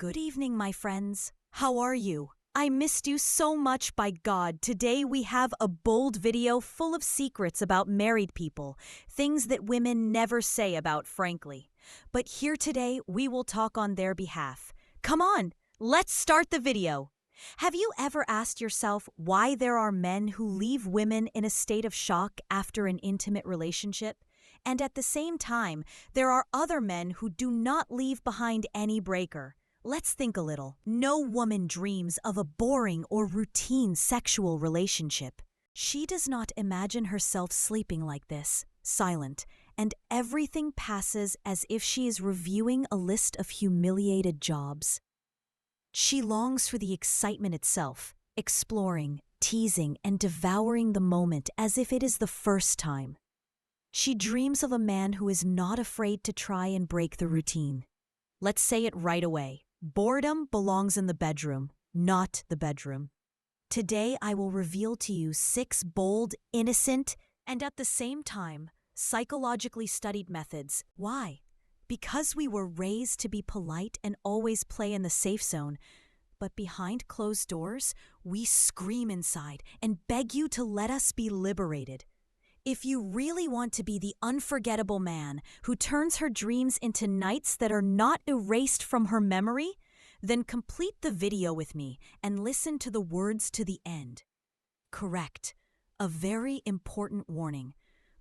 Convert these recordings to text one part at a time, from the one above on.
Good evening, my friends. How are you? I missed you so much, by God. Today we have a bold video full of secrets about married people, things that women never say about, frankly. But here today we will talk on their behalf. Come on, let's start the video. Have you ever asked yourself why there are men who leave women in a state of shock after an intimate relationship? And at the same time, there are other men who do not leave behind any breaker. Let's think a little. No woman dreams of a boring or routine sexual relationship. She does not imagine herself sleeping like this, silent, and everything passes as if she is reviewing a list of humiliated jobs. She longs for the excitement itself, exploring, teasing, and devouring the moment as if it is the first time. She dreams of a man who is not afraid to try and break the routine. Let's say it right away. Boredom belongs in the bedroom, not the bedroom. Today I will reveal to you 6 bold, innocent, and at the same time, psychologically studied methods. Why? Because we were raised to be polite and always play in the safe zone. But behind closed doors, we scream inside and beg you to let us be liberated. If you really want to be the unforgettable man who turns her dreams into nights that are not erased from her memory, then complete the video with me and listen to the words to the end. Correct. A very important warning.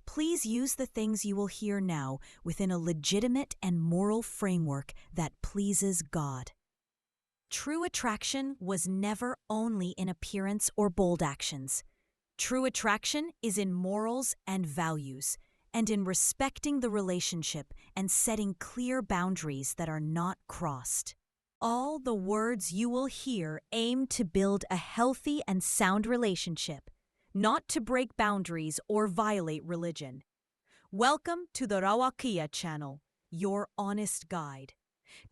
Please use the things you will hear now within a legitimate and moral framework that pleases God. True attraction was never only in appearance or bold actions. True attraction is in morals and values, and in respecting the relationship and setting clear boundaries that are not crossed. All the words you will hear aim to build a healthy and sound relationship, not to break boundaries or violate religion. Welcome to the Rawakia channel, your honest guide.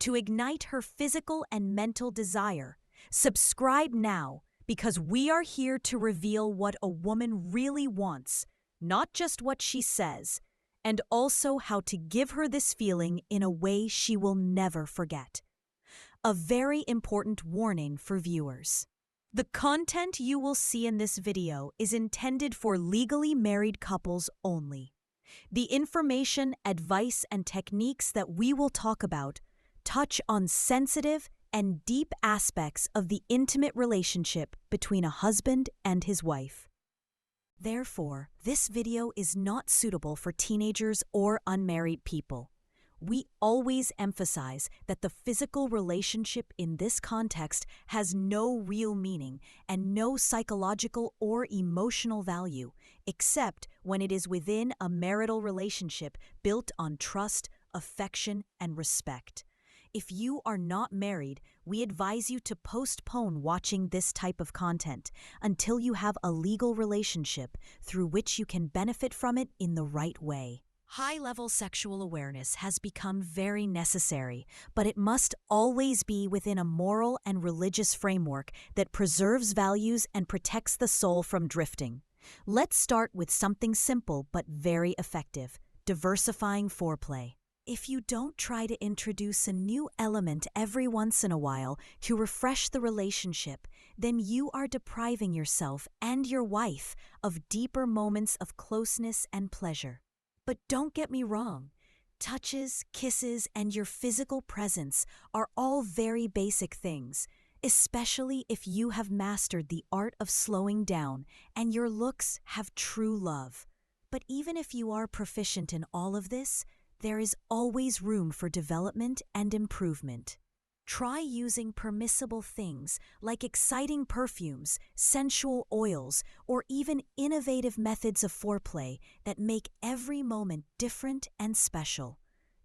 To ignite her physical and mental desire, subscribe now, because we are here to reveal what a woman really wants, not just what she says, and also how to give her this feeling in a way she will never forget. A very important warning for viewers. The content you will see in this video is intended for legally married couples only. The information, advice, and techniques that we will talk about touch on sensitive and deep aspects of the intimate relationship between a husband and his wife. Therefore, this video is not suitable for teenagers or unmarried people. We always emphasize that the physical relationship in this context has no real meaning and no psychological or emotional value, except when it is within a marital relationship built on trust, affection, and respect. If you are not married, we advise you to postpone watching this type of content until you have a legal relationship through which you can benefit from it in the right way. High-level sexual awareness has become very necessary, but it must always be within a moral and religious framework that preserves values and protects the soul from drifting. Let's start with something simple but very effective: diversifying foreplay. If you don't try to introduce a new element every once in a while to refresh the relationship, then you are depriving yourself and your wife of deeper moments of closeness and pleasure. But don't get me wrong, touches, kisses, and your physical presence are all very basic things, especially if you have mastered the art of slowing down and your looks have true love. But even if you are proficient in all of this, there is always room for development and improvement. Try using permissible things like exciting perfumes, sensual oils, or even innovative methods of foreplay that make every moment different and special.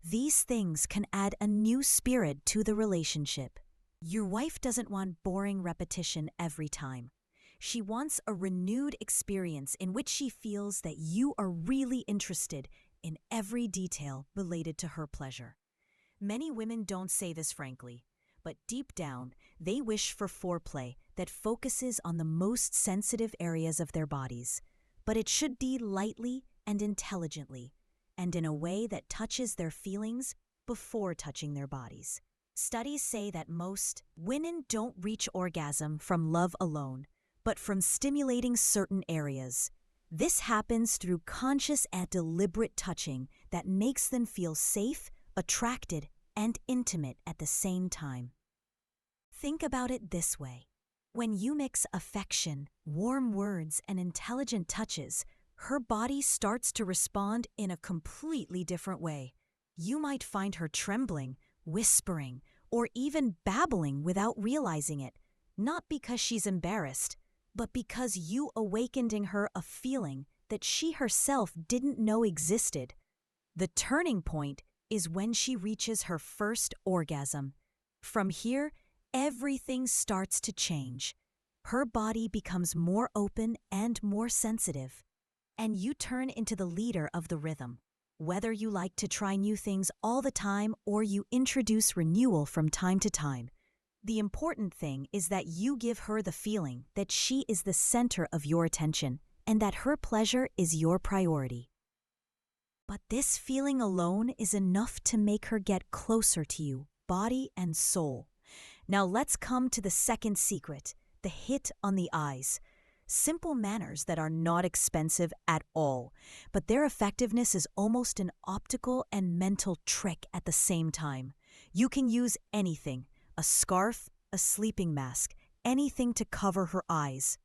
These things can add a new spirit to the relationship. Your wife doesn't want boring repetition every time. She wants a renewed experience in which she feels that you are really interested in every detail related to her pleasure. Many women don't say this frankly, but deep down, they wish for foreplay that focuses on the most sensitive areas of their bodies. But it should be lightly and intelligently, and in a way that touches their feelings before touching their bodies. Studies say that most women don't reach orgasm from love alone, but from stimulating certain areas. This happens through conscious and deliberate touching that makes them feel safe, attracted, and intimate at the same time. Think about it this way. When you mix affection, warm words, and intelligent touches, her body starts to respond in a completely different way. You might find her trembling, whispering, or even babbling without realizing it, not because she's embarrassed, but because you awakened in her a feeling that she herself didn't know existed. The turning point is when she reaches her first orgasm. From here, everything starts to change. Her body becomes more open and more sensitive, and you turn into the leader of the rhythm. Whether you like to try new things all the time or you introduce renewal from time to time, the important thing is that you give her the feeling that she is the center of your attention and that her pleasure is your priority. But this feeling alone is enough to make her get closer to you, body and soul. Now let's come to the second secret, the hit on the eyes. Simple manners that are not expensive at all, but their effectiveness is almost an optical and mental trick at the same time. You can use anything, a scarf, a sleeping mask, anything to cover her eyes.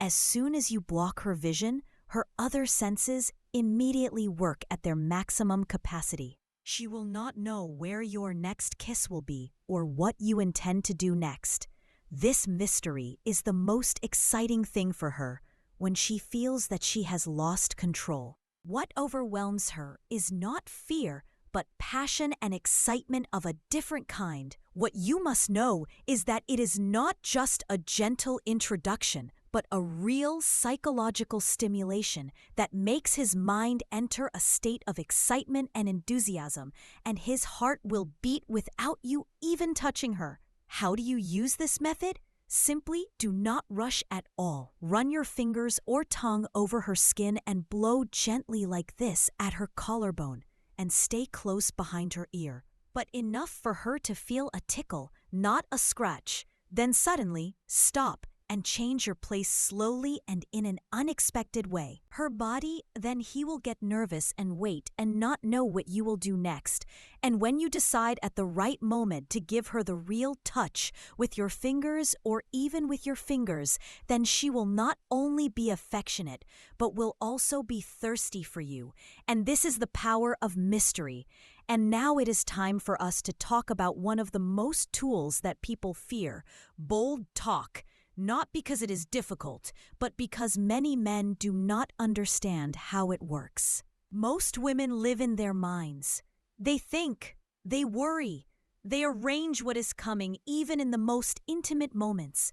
As soon as you block her vision, her other senses immediately work at their maximum capacity. She will not know where your next kiss will be or what you intend to do next. This mystery is the most exciting thing for her when she feels that she has lost control. What overwhelms her is not fear, but passion and excitement of a different kind. What you must know is that it is not just a gentle introduction, but a real psychological stimulation that makes his mind enter a state of excitement and enthusiasm, and his heart will beat without you even touching her. How do you use this method? Simply do not rush at all. Run your fingers or tongue over her skin and blow gently like this at her collarbone, and stay close behind her ear, but enough for her to feel a tickle, not a scratch. Then suddenly, stop and change your place slowly and in an unexpected way. Her body, then he will get nervous and wait and not know what you will do next. And when you decide at the right moment to give her the real touch with your fingers or even with your fingers, then she will not only be affectionate, but will also be thirsty for you. And this is the power of mystery. And now it is time for us to talk about one of the most tools that people fear, bold talk. Not because it is difficult, but because many men do not understand how it works. Most women live in their minds. They think, they worry, they arrange what is coming even in the most intimate moments.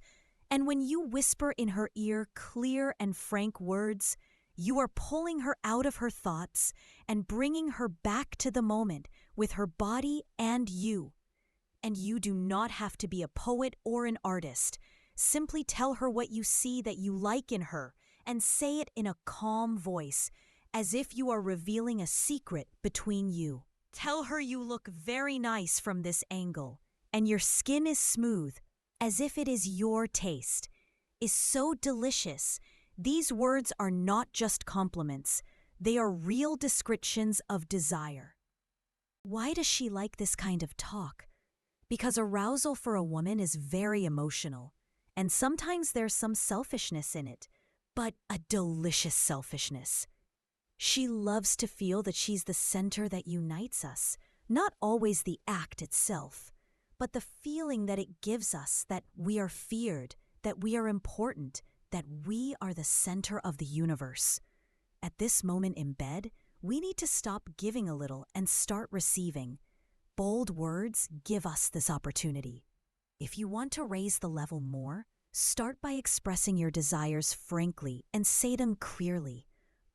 And when you whisper in her ear clear and frank words, you are pulling her out of her thoughts and bringing her back to the moment with her body and you. And you do not have to be a poet or an artist. Simply tell her what you see that you like in her and say it in a calm voice, as if you are revealing a secret between you. Tell her you look very nice from this angle and your skin is smooth, as if it is your taste, is so delicious. These words are not just compliments. They are real descriptions of desire. Why does she like this kind of talk? Because arousal for a woman is very emotional. And sometimes there's some selfishness in it, but a delicious selfishness. She loves to feel that she's the center that unites us, not always the act itself, but the feeling that it gives us that we are feared, that we are important, that we are the center of the universe. At this moment in bed, we need to stop giving a little and start receiving. Bold words give us this opportunity. If you want to raise the level more, start by expressing your desires frankly and say them clearly.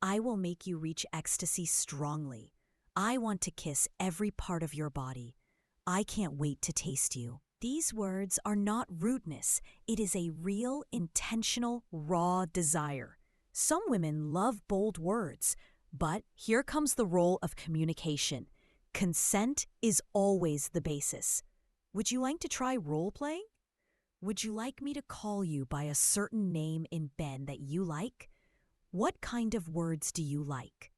I will make you reach ecstasy strongly. I want to kiss every part of your body. I can't wait to taste you. These words are not rudeness. It is a real, intentional, raw desire. Some women love bold words, but here comes the role of communication. Consent is always the basis. Would you like to try role-playing? Would you like me to call you by a certain name in bed that you like? What kind of words do you like?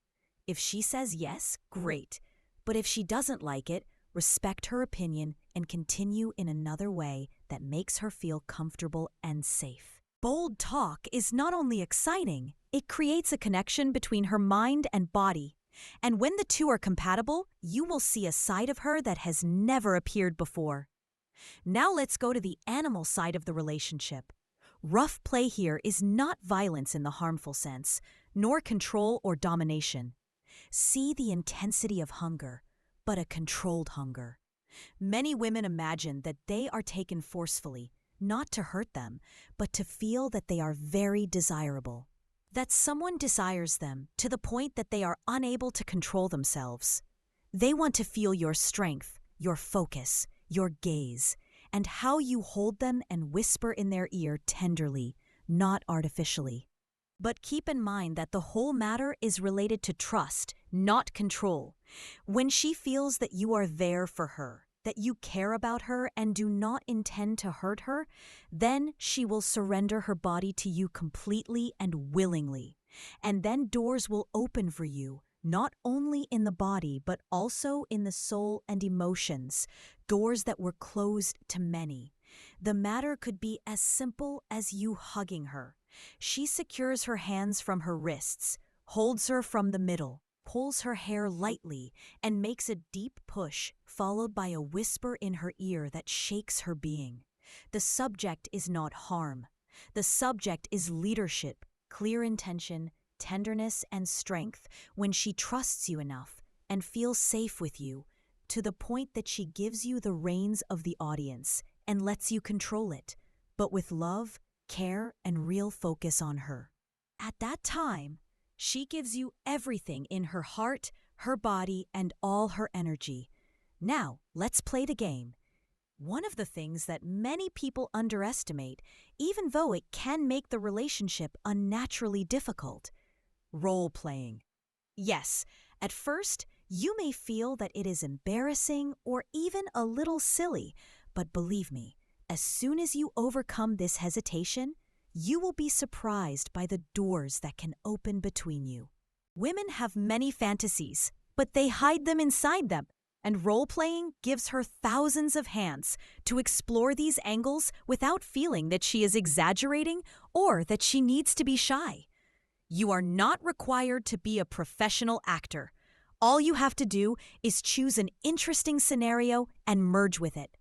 If she says yes, great. But if she doesn't like it, respect her opinion and continue in another way that makes her feel comfortable and safe. Bold talk is not only exciting, it creates a connection between her mind and body. And when the two are compatible, you will see a side of her that has never appeared before. Now let's go to the animal side of the relationship. Rough play here is not violence in the harmful sense, nor control or domination. See the intensity of hunger, but a controlled hunger. Many women imagine that they are taken forcefully, not to hurt them, but to feel that they are very desirable. That someone desires them to the point that they are unable to control themselves. They want to feel your strength, your focus, your gaze, and how you hold them and whisper in their ear tenderly, not artificially. But keep in mind that the whole matter is related to trust, not control. When she feels that you are there for her, that you care about her and do not intend to hurt her, then she will surrender her body to you completely and willingly. And then doors will open for you, not only in the body but also in the soul and emotions, doors that were closed to many. The matter could be as simple as you hugging her. She secures her hands from her wrists, holds her from the middle, pulls her hair lightly, and makes a deep push, followed by a whisper in her ear that shakes her being. The subject is not harm. The subject is leadership, clear intention, tenderness, and strength when she trusts you enough and feels safe with you, to the point that she gives you the reins of the audience and lets you control it, but with love, care, and real focus on her. At that time, she gives you everything in her heart, her body, and all her energy. Now, let's play the game. One of the things that many people underestimate, even though it can make the relationship unnaturally difficult: role-playing. Yes, at first, you may feel that it is embarrassing or even a little silly, but believe me, as soon as you overcome this hesitation, you will be surprised by the doors that can open between you. Women have many fantasies, but they hide them inside them, and role-playing gives her thousands of hands to explore these angles without feeling that she is exaggerating or that she needs to be shy. You are not required to be a professional actor. All you have to do is choose an interesting scenario and merge with it.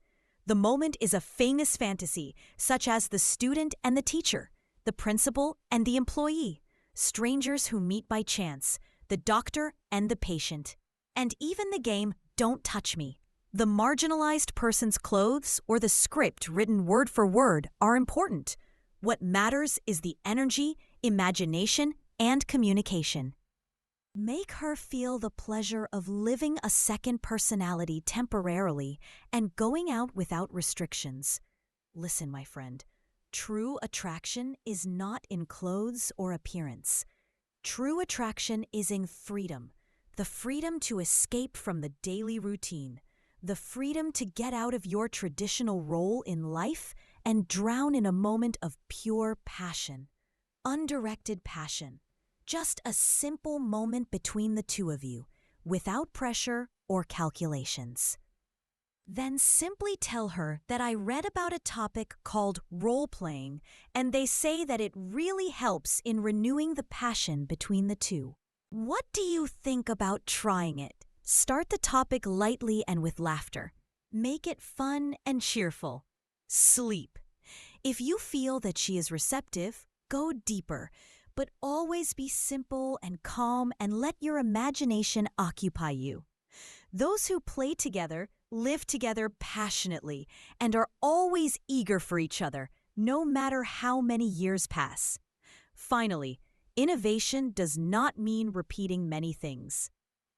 The moment is a famous fantasy, such as the student and the teacher, the principal and the employee, strangers who meet by chance, the doctor and the patient, and even the game Don't Touch Me. The marginalized person's clothes or the script written word for word are important. What matters is the energy, imagination, and communication. Make her feel the pleasure of living a second personality temporarily and going out without restrictions. Listen, my friend, true attraction is not in clothes or appearance. True attraction is in freedom, the freedom to escape from the daily routine, the freedom to get out of your traditional role in life and drown in a moment of pure passion, undirected passion. Just a simple moment between the two of you, without pressure or calculations. Then simply tell her that I read about a topic called role-playing, and they say that it really helps in renewing the passion between the two. What do you think about trying it? Start the topic lightly and with laughter. Make it fun and cheerful. Sleep. If you feel that she is receptive, go deeper. But always be simple and calm and let your imagination occupy you. Those who play together live together passionately and are always eager for each other, no matter how many years pass. Finally, innovation does not mean repeating many things.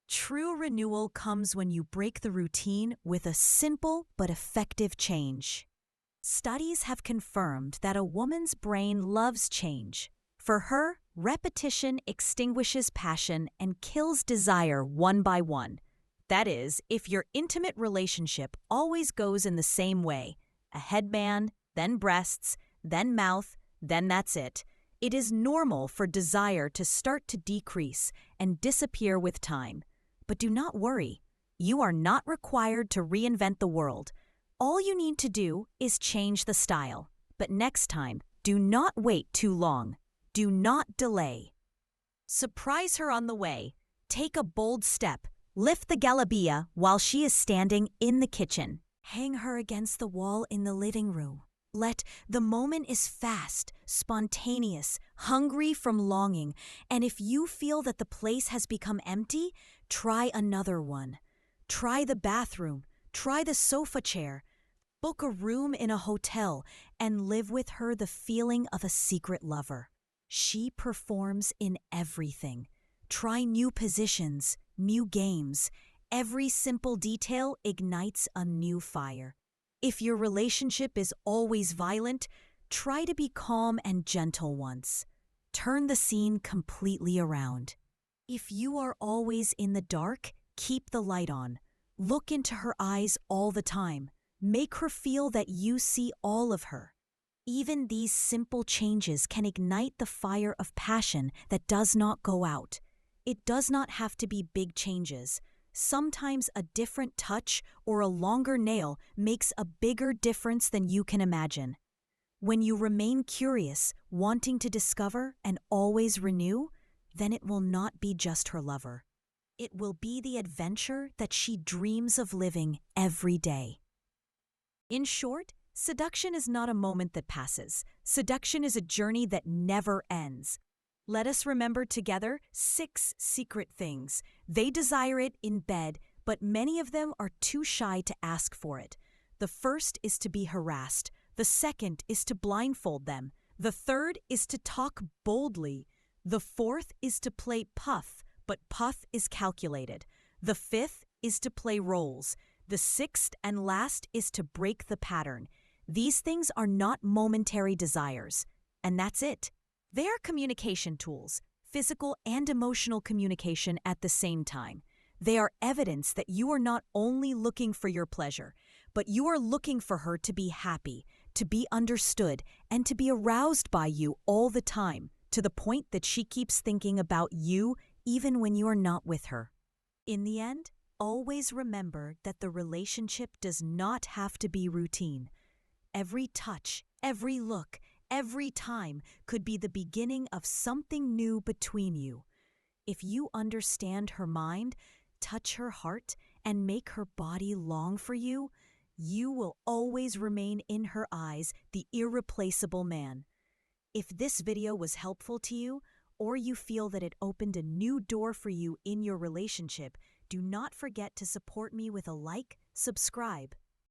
True renewal comes when you break the routine with a simple but effective change. Studies have confirmed that a woman's brain loves change. For her, repetition extinguishes passion and kills desire one by one. That is, if your intimate relationship always goes in the same way, a headband, then breasts, then mouth, then that's it. It is normal for desire to start to decrease and disappear with time. But do not worry. You are not required to reinvent the world. All you need to do is change the style. But next time, do not wait too long. Do not delay. Surprise her on the way. Take a bold step. Lift the galabia while she is standing in the kitchen. Hang her against the wall in the living room. The moment is fast, spontaneous, hungry from longing, and if you feel that the place has become empty, try another one. Try the bathroom, try the sofa chair, book a room in a hotel, and live with her the feeling of a secret lover. She performs in everything. Try new positions, new games. Every simple detail ignites a new fire. If your relationship is always violent, try to be calm and gentle once. Turn the scene completely around. If you are always in the dark, keep the light on. Look into her eyes all the time. Make her feel that you see all of her. Even these simple changes can ignite the fire of passion that does not go out. It does not have to be big changes. Sometimes a different touch or a longer nail makes a bigger difference than you can imagine. When you remain curious, wanting to discover and always renew, then it will not be just her lover. It will be the adventure that she dreams of living every day. In short, seduction is not a moment that passes. Seduction is a journey that never ends. Let us remember together 6 secret things. They desire it in bed, but many of them are too shy to ask for it. The first is to be harassed. The second is to blindfold them. The third is to talk boldly. The fourth is to play puff, but puff is calculated. The fifth is to play roles. The sixth and last is to break the pattern. These things are not momentary desires. And that's it. They are communication tools, physical and emotional communication at the same time. They are evidence that you are not only looking for your pleasure, but you are looking for her to be happy, to be understood, and to be aroused by you all the time, to the point that she keeps thinking about you even when you are not with her. In the end, always remember that the relationship does not have to be routine. Every touch, every look, every time could be the beginning of something new between you. If you understand her mind, touch her heart, and make her body long for you, you will always remain in her eyes the irreplaceable man. If this video was helpful to you, or you feel that it opened a new door for you in your relationship, do not forget to support me with a like, subscribe,